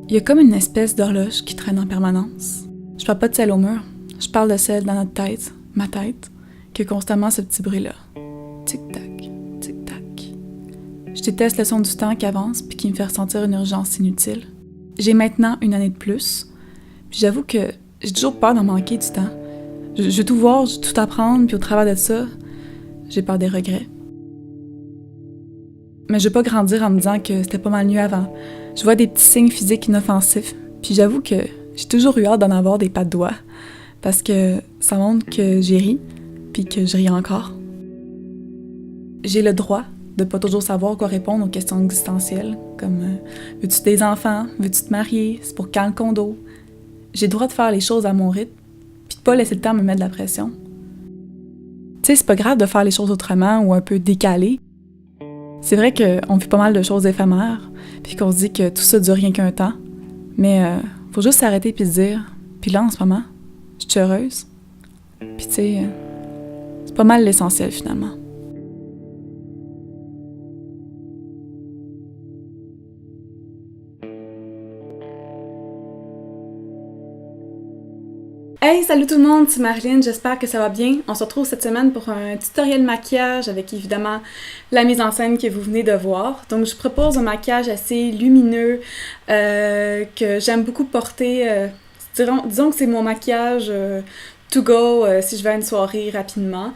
Il y a comme une espèce d'horloge qui traîne en permanence. Je parle pas de celle au mur, je parle de celle dans notre tête, ma tête, qui a constamment ce petit bruit-là. Tic-tac, tic-tac. Je déteste le son du temps qui avance puis qui me fait ressentir une urgence inutile. J'ai maintenant une année de plus, puis j'avoue que j'ai toujours peur d'en manquer du temps. Je veux tout voir, je veux tout apprendre, puis au travers de ça, j'ai peur des regrets. Mais je veux pas grandir en me disant que c'était pas mal mieux avant. Je vois des petits signes physiques inoffensifs, puis j'avoue que j'ai toujours eu hâte d'en avoir des pas de doigts, parce que ça montre que j'ai ri, puis que je ris encore. J'ai le droit de pas toujours savoir quoi répondre aux questions existentielles, comme veux-tu des enfants, veux-tu te marier, c'est pour quand le condo? J'ai le droit de faire les choses à mon rythme, puis de pas laisser le temps me mettre de la pression. Tu sais, c'est pas grave de faire les choses autrement ou un peu décalé. C'est vrai qu'on vit pas mal de choses éphémères, puis qu'on se dit que tout ça dure rien qu'un temps, mais faut juste s'arrêter puis se dire, puis là en ce moment, je suis heureuse. Puis tu sais, c'est pas mal l'essentiel finalement. Hey, salut tout le monde, c'est Marilyn, j'espère que ça va bien. On se retrouve cette semaine pour un tutoriel maquillage avec évidemment la mise en scène que vous venez de voir. Donc je propose un maquillage assez lumineux que j'aime beaucoup porter. Disons que c'est mon maquillage to go si je vais à une soirée rapidement.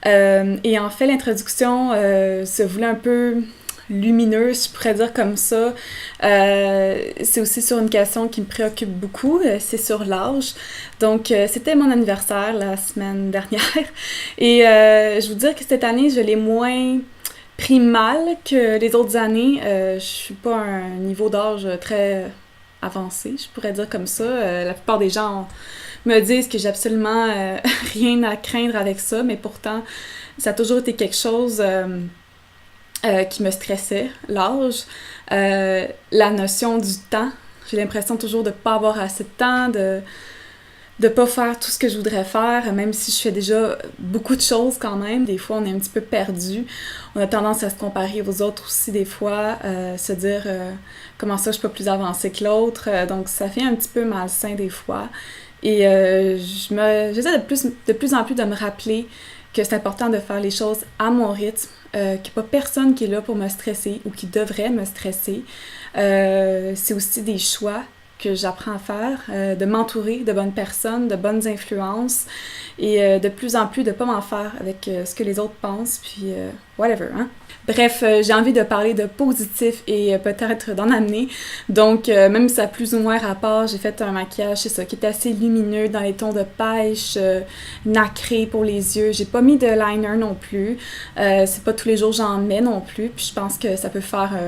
Et en fait l'introduction se voulait un peu lumineuse, je pourrais dire comme ça. C'est aussi sur une question qui me préoccupe beaucoup, c'est sur l'âge. Donc, c'était mon anniversaire la semaine dernière. Et je vous dire que cette année, je l'ai moins pris mal que les autres années. Je suis pas à un niveau d'âge très avancé, je pourrais dire comme ça. La plupart des gens me disent que j'ai absolument rien à craindre avec ça, mais pourtant, ça a toujours été quelque chose qui me stressait, l'âge, la notion du temps. J'ai l'impression toujours de ne pas avoir assez de temps, de ne pas faire tout ce que je voudrais faire, même si je fais déjà beaucoup de choses quand même. Des fois, on est un petit peu perdu. On a tendance à se comparer aux autres aussi des fois, se dire comment ça, je suis pas plus avancée que l'autre. Donc, ça fait un petit peu malsain des fois. Et j'essaie de plus en plus de me rappeler que c'est important de faire les choses à mon rythme, qu'il n'y a pas personne qui est là pour me stresser ou qui devrait me stresser. C'est aussi des choix que j'apprends à faire, de m'entourer de bonnes personnes, de bonnes influences et de plus en plus de pas m'en faire avec ce que les autres pensent, puis whatever, hein. Bref, j'ai envie de parler de positif et peut-être d'en amener. Donc, même si ça a plus ou moins rapport, j'ai fait un maquillage, c'est ça, qui est assez lumineux dans les tons de pêche, nacré pour les yeux. J'ai pas mis de liner non plus. C'est pas tous les jours j'en mets non plus. Puis je pense que ça peut faire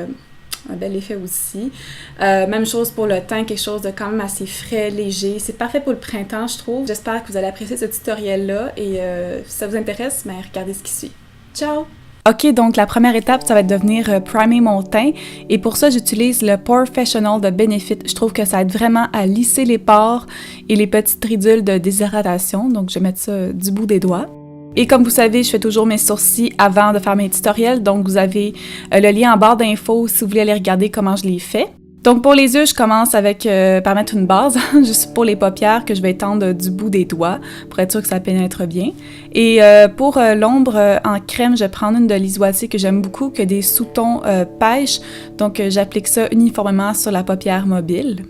un bel effet aussi. Même chose pour le teint, quelque chose de quand même assez frais, léger. C'est parfait pour le printemps, je trouve. J'espère que vous allez apprécier ce tutoriel-là et si ça vous intéresse, ben, regardez ce qui suit. Ciao! Ok, donc la première étape, ça va être de venir primer mon teint. Et pour ça, j'utilise le Porefessional de Benefit. Je trouve que ça aide vraiment à lisser les pores et les petites ridules de déshydratation. Donc, je vais mettre ça du bout des doigts. Et comme vous savez, je fais toujours mes sourcils avant de faire mes tutoriels. Donc, vous avez le lien en barre d'infos si vous voulez aller regarder comment je les fais. Donc, pour les yeux, je commence avec par mettre une base, juste pour les paupières, que je vais étendre du bout des doigts, pour être sûr que ça pénètre bien. Et pour l'ombre en crème, je vais prendre une de l'Isoitier que j'aime beaucoup, que des sous-tons pêche. Donc, j'applique ça uniformément sur la paupière mobile.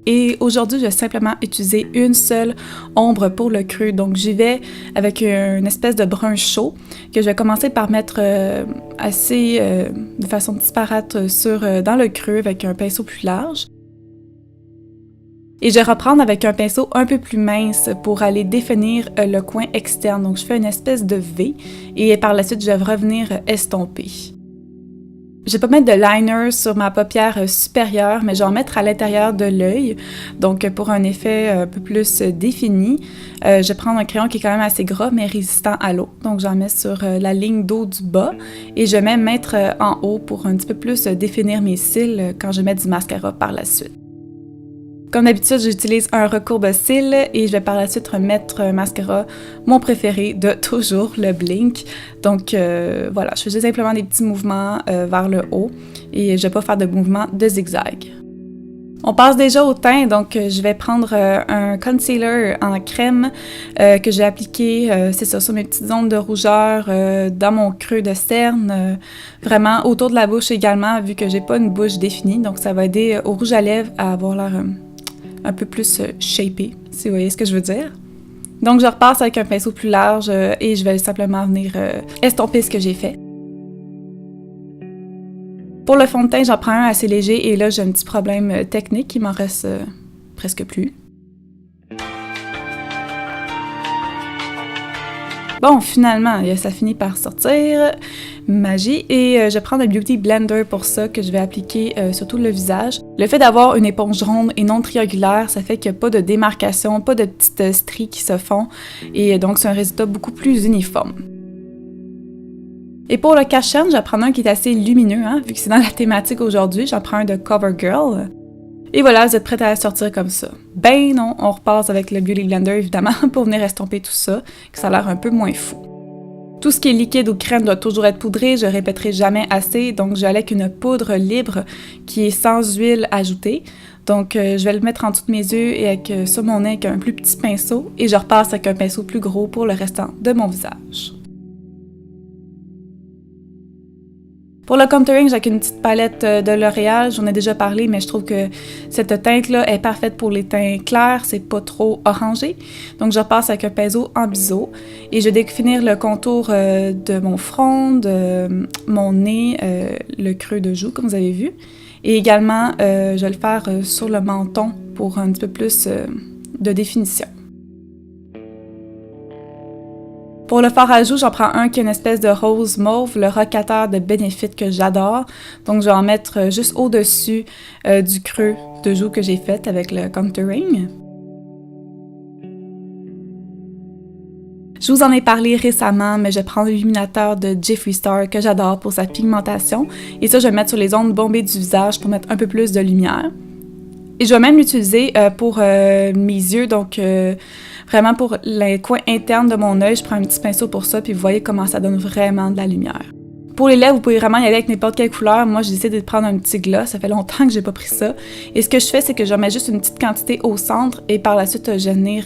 Et aujourd'hui, je vais simplement utiliser une seule ombre pour le creux. Donc, j'y vais avec une espèce de brun chaud que je vais commencer par mettre de façon disparate dans le creux avec un pinceau plus large. Et je vais reprendre avec un pinceau un peu plus mince pour aller définir le coin externe. Donc, je fais une espèce de V et par la suite, je vais revenir estomper. Je vais pas mettre de liner sur ma paupière supérieure, mais je vais en mettre à l'intérieur de l'œil. Donc, pour un effet un peu plus défini, je vais prendre un crayon qui est quand même assez gras, mais résistant à l'eau. Donc, j'en mets sur la ligne d'eau du bas et je vais même mettre en haut pour un petit peu plus définir mes cils quand je mets du mascara par la suite. Comme d'habitude, j'utilise un recourbe-cils et je vais par la suite remettre un mascara, mon préféré de toujours, le Blink. Donc voilà, je fais juste simplement des petits mouvements vers le haut et je ne vais pas faire de mouvement de zigzag. On passe déjà au teint, donc je vais prendre un concealer en crème que j'ai appliqué, c'est ça, sur mes petites zones de rougeur, dans mon creux de cerne, vraiment autour de la bouche également, vu que j'ai pas une bouche définie, donc ça va aider au rouge à lèvres à avoir l'air un peu plus shapé, si vous voyez ce que je veux dire. Donc je repasse avec un pinceau plus large et je vais simplement venir estomper ce que j'ai fait. Pour le fond de teint, j'en prends un assez léger et là, j'ai un petit problème technique, il m'en reste presque plus. Bon, finalement, ça finit par sortir, magie, et je prends un Beauty Blender pour ça que je vais appliquer sur tout le visage. Le fait d'avoir une éponge ronde et non triangulaire, ça fait qu'il n'y a pas de démarcation, pas de petites stries qui se font, et donc c'est un résultat beaucoup plus uniforme. Et pour le cache-chaîne, j'en prends un qui est assez lumineux, hein, vu que c'est dans la thématique aujourd'hui, j'en prends un de CoverGirl. Et voilà, vous êtes prêts à la sortir comme ça. Ben non, on repasse avec le Beauty Blender évidemment pour venir estomper tout ça, que ça a l'air un peu moins fou. Tout ce qui est liquide ou crème doit toujours être poudré, je répéterai jamais assez, donc j'allais avec une poudre libre qui est sans huile ajoutée. Donc je vais le mettre en dessous de mes yeux et avec sur mon nez avec un plus petit pinceau, et je repasse avec un pinceau plus gros pour le restant de mon visage. Pour le contouring, j'ai avec une petite palette de L'Oréal, j'en ai déjà parlé, mais je trouve que cette teinte-là est parfaite pour les teints clairs, c'est pas trop orangé. Donc je repasse avec un pinceau en biseau et je vais définir le contour de mon front, de mon nez, le creux de joue, comme vous avez vu. Et également, je vais le faire sur le menton pour un petit peu plus de définition. Pour le fard à joues, j'en prends un qui est une espèce de rose mauve, le Rocateur de Benefit que j'adore. Donc je vais en mettre juste au-dessus du creux de joue que j'ai fait avec le contouring. Je vous en ai parlé récemment, mais je prends l'illuminateur de Jeffree Star que j'adore pour sa pigmentation. Et ça, je vais le mettre sur les zones bombées du visage pour mettre un peu plus de lumière. Et je vais même l'utiliser pour mes yeux, donc vraiment pour les coins internes de mon œil, je prends un petit pinceau pour ça, puis vous voyez comment ça donne vraiment de la lumière. Pour les lèvres, vous pouvez vraiment y aller avec n'importe quelle couleur. Moi, j'ai décidé de prendre un petit gloss, ça fait longtemps que j'ai pas pris ça. Et ce que je fais, c'est que je mets juste une petite quantité au centre, et par la suite, je vais venir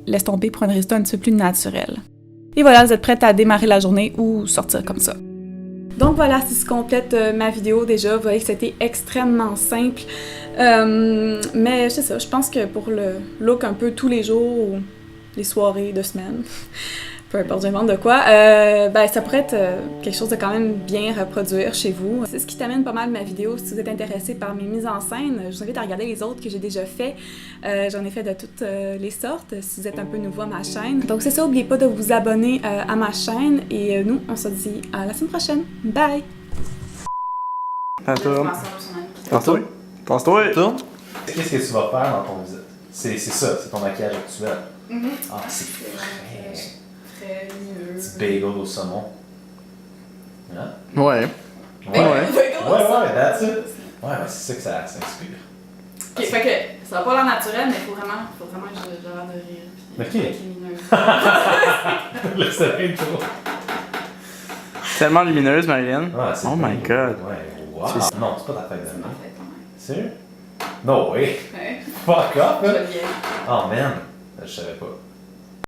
l'estomper pour un résultat un petit peu plus naturel. Et voilà, vous êtes prête à démarrer la journée ou sortir comme ça. Donc voilà, c'est ce qui complète ma vidéo déjà. Vous voyez que c'était extrêmement simple. Mais c'est ça, je pense que pour le look un peu tous les jours, ou les soirées de semaine, peu importe, j'invente de quoi, ben ça pourrait être quelque chose de quand même bien reproduire chez vous. C'est ce qui t'amène pas mal ma vidéo. Si vous êtes intéressé par mes mises en scène, je vous invite à regarder les autres que j'ai déjà fait. J'en ai fait de toutes les sortes, si vous êtes un peu nouveau à ma chaîne. Donc c'est ça, n'oubliez pas de vous abonner à ma chaîne, et nous, on se dit à la semaine prochaine. Bye! Pense-toi. Pense-toi. Qu'est-ce que tu vas faire dans ton visage? C'est ça, c'est ton maquillage actuel. Ah, c'est Très lumineux. petit bagel au saumon. Hein? Ouais. Ouais, that's it. Ouais, c'est ça que ça inspire. Ok, fait que ça va pas l'air naturel, mais faut vraiment que j'ai l'air de rire. Ok. Lumineux. Le soleil trop. Tellement lumineuse, Marilyn. Ouais, c'est Oh my god. Ouais, wow. C'est- Non, c'est pas ta fête de C'est ma main. fête, Sérieux? No way. ouais. Fuck off, Je man. le viens. Oh man. Je savais pas.